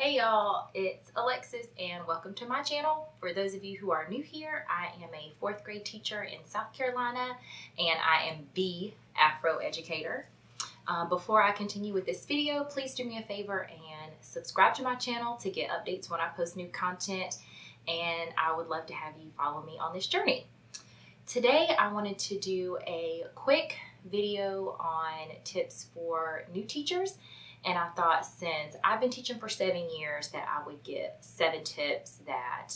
Hey y'all, it's Alexis and welcome to my channel. For those of you who are new here, I am a 4th grade teacher in South Carolina and I am the Afro educator. Before I continue with this video, please do me a favor and subscribe to my channel to get updates when I post new content, and I would love to have you follow me on this journey. Today I wanted to do a quick video on tips for new teachers. And I thought, since I've been teaching for 7 years, that I would give 7 tips that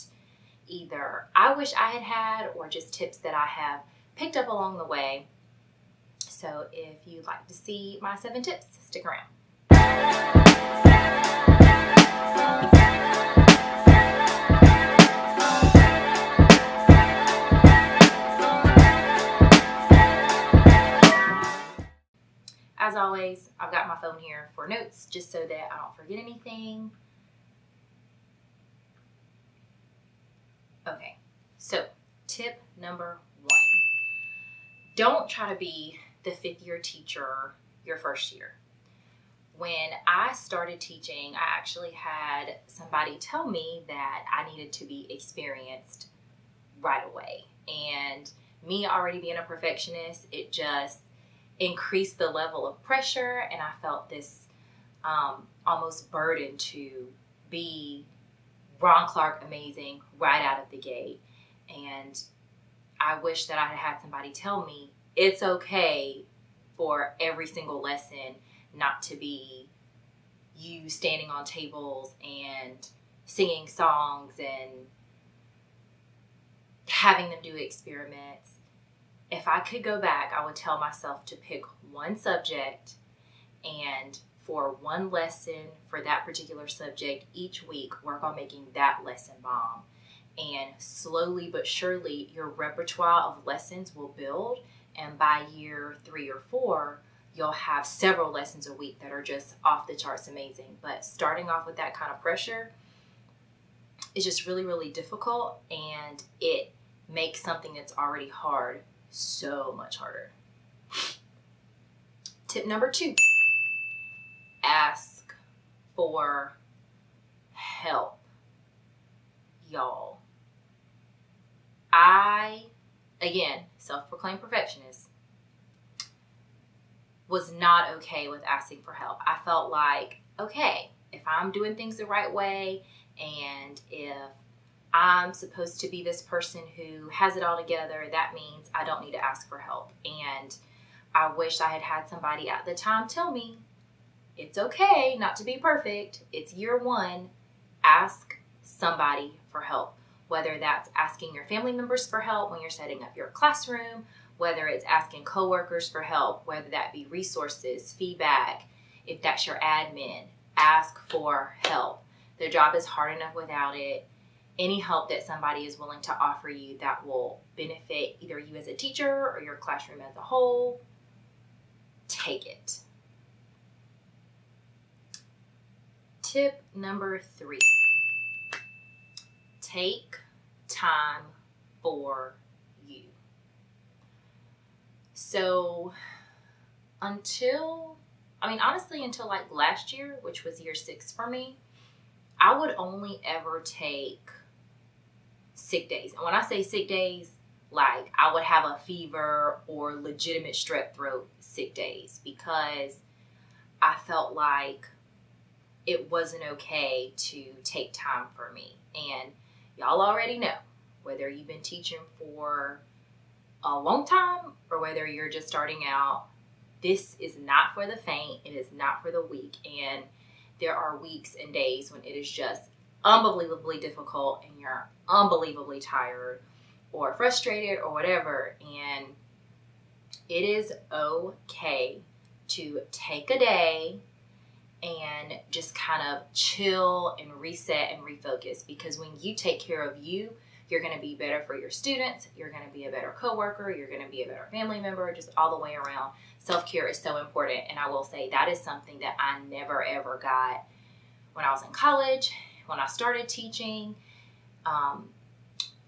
either I wish I had had or just tips that I have picked up along the way. So if you'd like to see my 7 tips, stick around. As always, I've got my phone here for notes just so that I don't forget anything. Okay, so tip number 1. Don't try to be the 5th year teacher your first year. When I started teaching, I actually had somebody tell me that I needed to be experienced right away. And me already being a perfectionist, it just increased the level of pressure, and I felt this almost burden to be Ron Clark amazing right out of the gate. And I wish that I had somebody tell me it's okay for every single lesson not to be you standing on tables and singing songs and having them do experiments. If I could go back, I would tell myself to pick one subject, and for one lesson for that particular subject each week, work on making that lesson bomb. And slowly but surely, your repertoire of lessons will build. And by year 3 or 4, you'll have several lessons a week that are just off the charts amazing. But starting off with that kind of pressure is just really, really difficult. And it makes something that's already hard so much harder. Tip number 2, ask for help. Y'all, again, self-proclaimed perfectionist, was not okay with asking for help. I felt like, okay, if I'm doing things the right way, and if I'm supposed to be this person who has it all together, that means I don't need to ask for help. And I wish I had had somebody at the time tell me, it's okay not to be perfect. It's year 1. Ask somebody for help. Whether that's asking your family members for help when you're setting up your classroom, whether it's asking coworkers for help, whether that be resources, feedback, if that's your admin, ask for help. The job is hard enough without it. Any help that somebody is willing to offer you that will benefit either you as a teacher or your classroom as a whole, take it. Tip number 3, take time for you. So until like last year, which was year 6 for me, I would only ever take sick days. And when I say sick days, like I would have a fever or legitimate strep throat sick days, because I felt like it wasn't okay to take time for me. And y'all already know, whether you've been teaching for a long time or whether you're just starting out, this is not for the faint. It is not for the weak. And there are weeks and days when it is just unbelievably difficult and you're unbelievably tired or frustrated or whatever. And it is okay to take a day and just kind of chill and reset and refocus, because when you take care of you, you're going to be better for your students, you're going to be a better coworker, you're going to be a better family member, just all the way around. Self-care is so important, and I will say that is something that I never ever got when I was in college. When I started teaching,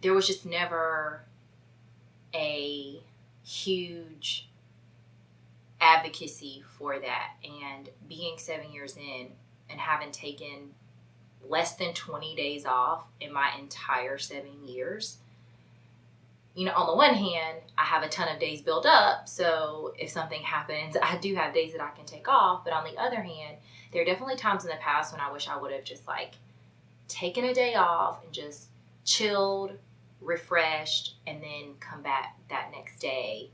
there was just never a huge advocacy for that. And being 7 years in and having taken less than 20 days off in my entire 7 years. You know, on the one hand, I have a ton of days built up, so if something happens, I do have days that I can take off. But on the other hand, there are definitely times in the past when I wish I would have just like taken a day off and just chilled, refreshed, and then come back that next day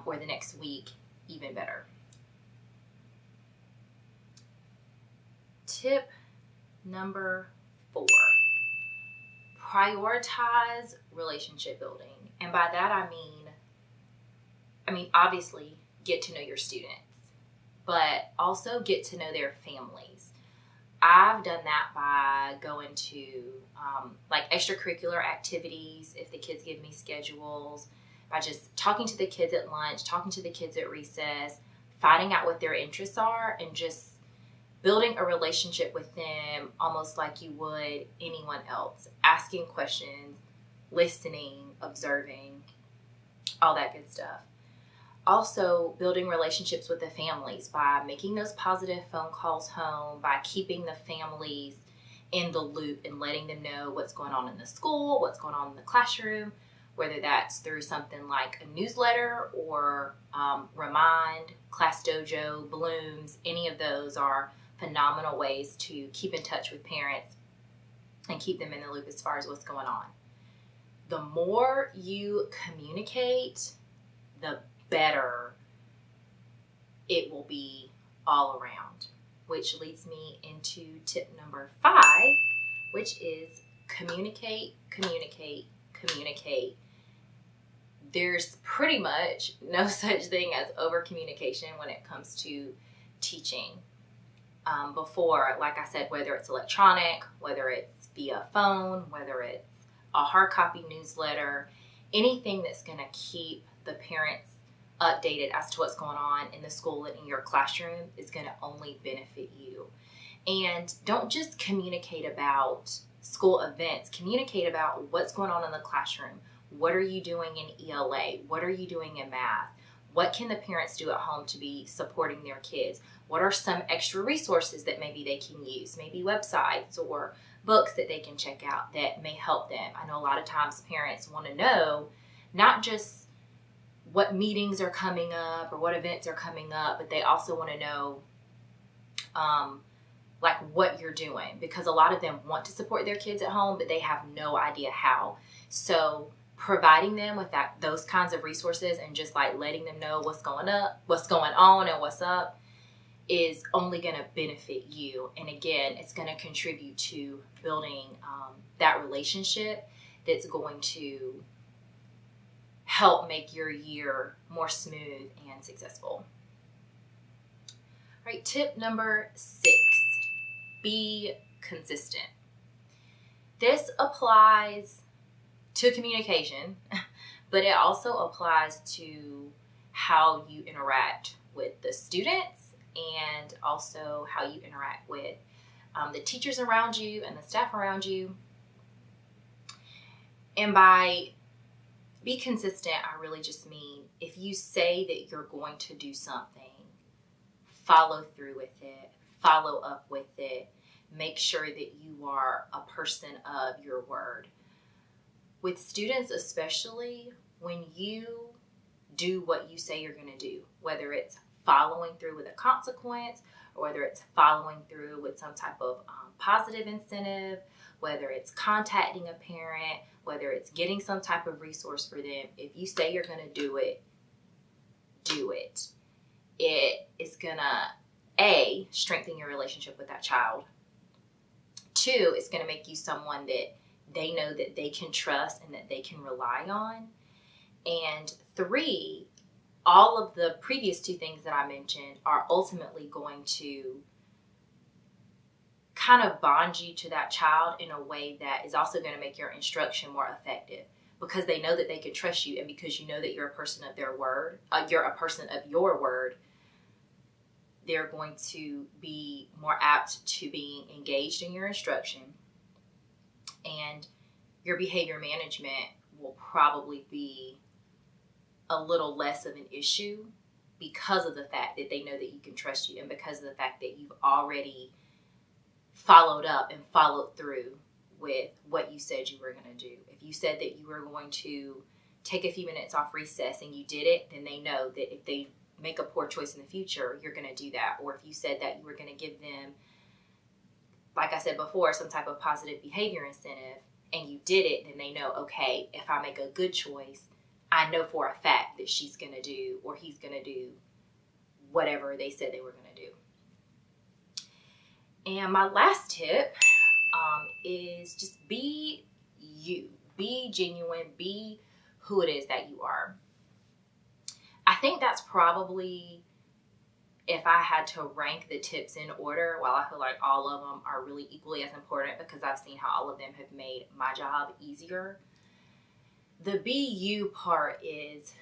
or the next week even better. Tip number 4, prioritize relationship building. And by that I mean obviously get to know your students, but also get to know their families. I've done that by going to like extracurricular activities if the kids give me schedules, by just talking to the kids at lunch, talking to the kids at recess, finding out what their interests are, and just building a relationship with them almost like you would anyone else, asking questions, listening, observing, all that good stuff. Also, building relationships with the families by making those positive phone calls home, by keeping the families in the loop and letting them know what's going on in the school, what's going on in the classroom, whether that's through something like a newsletter or Remind, Class Dojo, Blooms. Any of those are phenomenal ways to keep in touch with parents and keep them in the loop as far as what's going on. The more you communicate, the better it will be all around, which leads me into tip number 5, which is communicate, communicate, communicate. There's pretty much no such thing as over communication when it comes to teaching. Before, like I said, whether it's electronic, whether it's via phone, whether it's a hard copy newsletter, anything that's going to keep the parents updated as to what's going on in the school and in your classroom is going to only benefit you. And don't just communicate about school events, communicate about what's going on in the classroom. What are you doing in ELA? What are you doing in math? What can the parents do at home to be supporting their kids? What are some extra resources that maybe they can use? Maybe websites or books that they can check out that may help them. I know a lot of times parents want to know not just what meetings are coming up or what events are coming up, but they also want to know like what you're doing, because a lot of them want to support their kids at home, but they have no idea how. So providing them with those kinds of resources and just like letting them know what's going on and what's up is only going to benefit you. And again, it's going to contribute to building that relationship that's going to help make your year more smooth and successful. All right, tip number 6, be consistent. This applies to communication, but it also applies to how you interact with the students and also how you interact with the teachers around you and the staff around you. And by be consistent, I really just mean if you say that you're going to do something, follow through with it, follow up with it, make sure that you are a person of your word. With students especially, when you do what you say you're going to do, whether it's following through with a consequence or whether it's following through with some type of positive incentive, whether it's contacting a parent, whether it's getting some type of resource for them, if you say you're going to do it, do it. It is going to, A, strengthen your relationship with that child. 2, it's going to make you someone that they know that they can trust and that they can rely on. And 3, all of the previous 2 things that I mentioned are ultimately going to kind of bond you to that child in a way that is also going to make your instruction more effective, because they know that they can trust you, and because you know that you're a person of their word, you're a person of your word, they're going to be more apt to being engaged in your instruction, and your behavior management will probably be a little less of an issue because of the fact that they know that you can trust you, and because of the fact that you've already followed up and followed through with what you said you were going to do. If you said that you were going to take a few minutes off recess and you did it, then they know that if they make a poor choice in the future, you're going to do that. Or if you said that you were going to give them, like I said before, some type of positive behavior incentive, and you did it, then they know, okay, if I make a good choice, I know for a fact that she's going to do or he's going to do whatever they said they were going to do. And my last tip is just be you. Be genuine. Be who it is that you are. I think that's probably, if I had to rank the tips in order, while I feel like all of them are really equally as important because I've seen how all of them have made my job easier, the be you part is,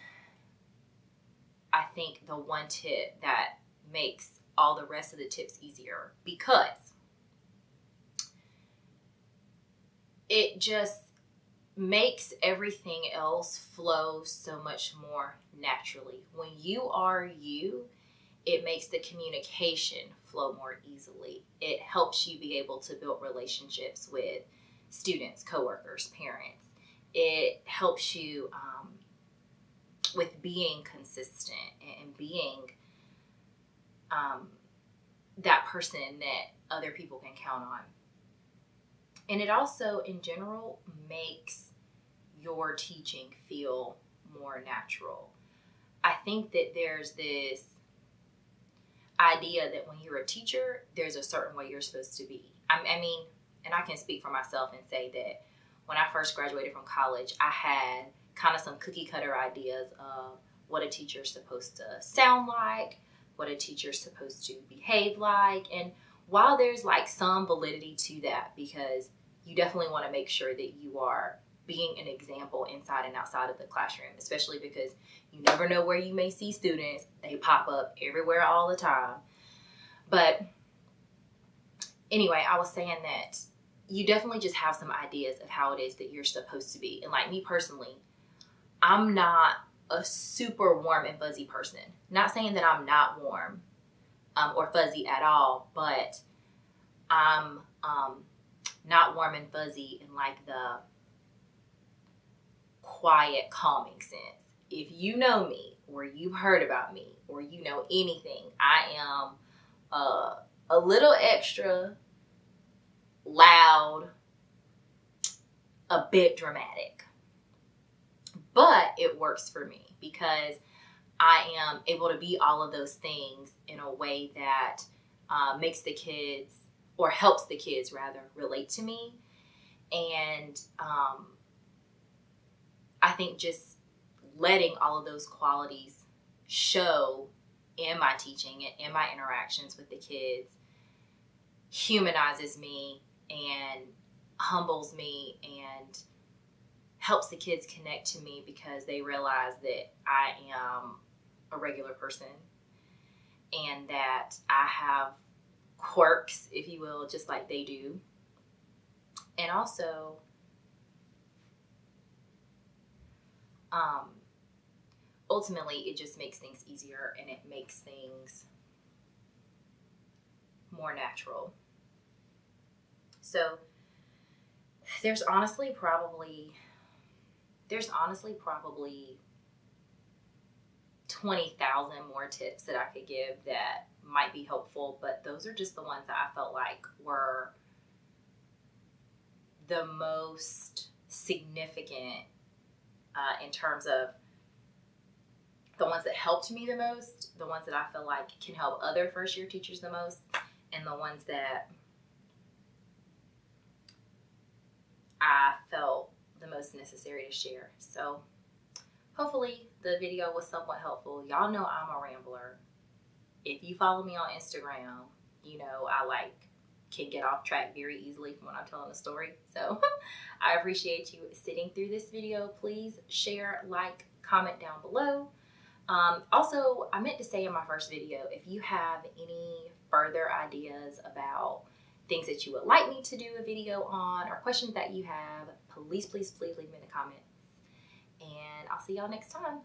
I think, the one tip that makes all the rest of the tips easier, because it just makes everything else flow so much more naturally. When you are you, it makes the communication flow more easily. It helps you be able to build relationships with students, coworkers, parents. It helps you with being consistent and being that person that other people can count on. And it also, in general, makes your teaching feel more natural. I think that there's this idea that when you're a teacher, there's a certain way you're supposed to be. I mean, and I can speak for myself and say that when I first graduated from college, I had kind of some cookie cutter ideas of what a teacher's supposed to sound like, what a teacher's supposed to behave like. And while there's like some validity to that, because you definitely want to make sure that you are being an example inside and outside of the classroom, especially because you never know where you may see students. They pop up everywhere all the time. But anyway, I was saying that you definitely just have some ideas of how it is that you're supposed to be. And like me personally, I'm not a super warm and fuzzy person. Not saying that I'm not warm or fuzzy at all, but I'm not warm and fuzzy in like the quiet, calming sense. If you know me, or you've heard about me, or you know anything, I am a little extra loud, a bit dramatic. But it works for me because I am able to be all of those things in a way that makes the kids, or helps the kids rather, relate to me. And I think just letting all of those qualities show in my teaching and in my interactions with the kids humanizes me and humbles me and helps the kids connect to me, because they realize that I am a regular person and that I have quirks, if you will, just like they do. And also, ultimately, it just makes things easier and it makes things more natural. So there's honestly probably 20,000 more tips that I could give that might be helpful, but those are just the ones that I felt like were the most significant in terms of the ones that helped me the most, the ones that I feel like can help other first year teachers the most, and the ones that I felt the most necessary to share. So hopefully the video was somewhat helpful. Y'all know I'm a rambler. If you follow me on Instagram, you know I can get off track very easily from when I'm telling a story. So I appreciate you sitting through this video. Please share, like, comment down below. Also, I meant to say in my first video, if you have any further ideas about things that you would like me to do a video on, or questions that you have, please leave them in the comments. And I'll see y'all next time.